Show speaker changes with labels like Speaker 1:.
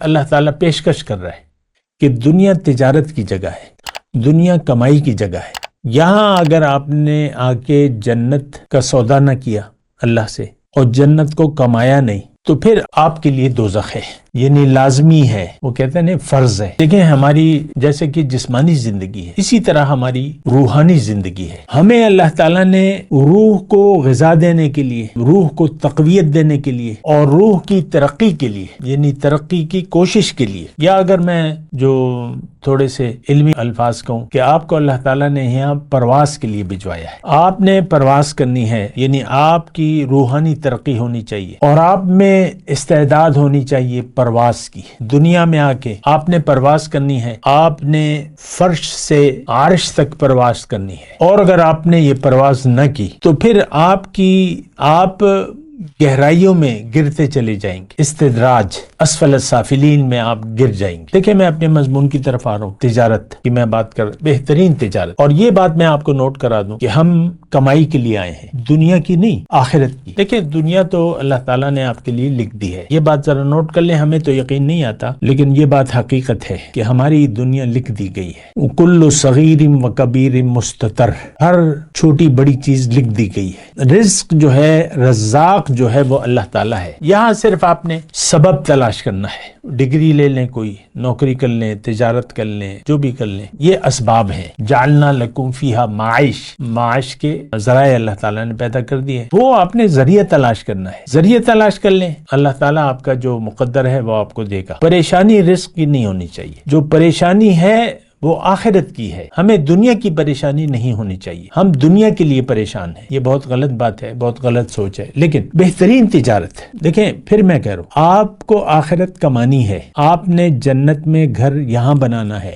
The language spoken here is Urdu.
Speaker 1: اللہ تعالیٰ پیشکش کر رہا ہے کہ دنیا تجارت کی جگہ ہے، دنیا کمائی کی جگہ ہے۔ یہاں اگر آپ نے آ کے جنت کا سودا نہ کیا اللہ سے اور جنت کو کمایا نہیں تو پھر آپ کے لیے دوزخ ہے، یعنی لازمی ہے، وہ کہتے ہیں فرض ہے۔ دیکھیں ہماری جیسے کہ جسمانی زندگی ہے، اسی طرح ہماری روحانی زندگی ہے۔ ہمیں اللہ تعالیٰ نے روح کو غذا دینے کے لیے، روح کو تقویت دینے کے لیے اور روح کی ترقی کے لیے، یعنی ترقی کی کوشش کے لیے، یا اگر میں جو تھوڑے سے علمی الفاظ کہوں کہ آپ کو اللہ تعالیٰ نے یہاں پرواز کے لیے بھجوایا ہے، آپ نے پرواز کرنی ہے، یعنی آپ کی روحانی ترقی ہونی چاہیے اور آپ میں استعداد ہونی چاہیے پرواز کی۔ دنیا میں آ کے آپ نے پرواز کرنی ہے، آپ نے فرش سے عرش تک پرواز کرنی ہے، اور اگر آپ نے یہ پرواز نہ کی تو پھر آپ گہرائیوں میں گرتے چلے جائیں گے، استدراج، اسفل السافلین میں آپ گر جائیں گے۔ دیکھیں میں اپنے مضمون کی طرف آ رہا ہوں، تجارت کی میں بات کر، بہترین تجارت، اور یہ بات میں آپ کو نوٹ کرا دوں کہ ہم کمائی کے لیے آئے ہیں، دنیا کی نہیں، آخرت کی۔ دیکھیں دنیا تو اللہ تعالیٰ نے آپ کے لیے لکھ دی ہے، یہ بات ذرا نوٹ کر لیں، ہمیں تو یقین نہیں آتا لیکن یہ بات حقیقت ہے کہ ہماری دنیا لکھ دی گئی ہے۔ کل صغیر و کبیر مستتر، ہر چھوٹی بڑی چیز لکھ دی گئی ہے۔ رزق جو ہے، رزاق جو ہے وہ اللہ تعالیٰ ہے۔ یہاں صرف آپ نے سبب تلاش کرنا ہے، ڈگری لے لیں، کوئی نوکری کر لیں، تجارت کر لیں، جو بھی کر لیں، یہ اسباب ہیں۔ جعلنا لکم فیہا معاش کے ذرائع اللہ تعالیٰ نے پیدا کر دیے، وہ آپ نے ذریعہ تلاش کرنا ہے، ذریعہ تلاش کر لیں، اللہ تعالیٰ آپ کا جو مقدر ہے وہ آپ کو دے گا۔ پریشانی رزق کی نہیں ہونی چاہیے، جو پریشانی ہے وہ آخرت کی ہے، ہمیں دنیا کی پریشانی نہیں ہونی چاہیے، ہم دنیا کے لیے پریشان ہیں۔ یہ بہت غلط بات ہے، بہت غلط سوچ ہے، لیکن بہترین تجارت ہے۔ دیکھیں پھر میں کہہ رہا ہوں، آپ کو آخرت کمانی ہے، آپ نے جنت میں گھر یہاں بنانا ہے،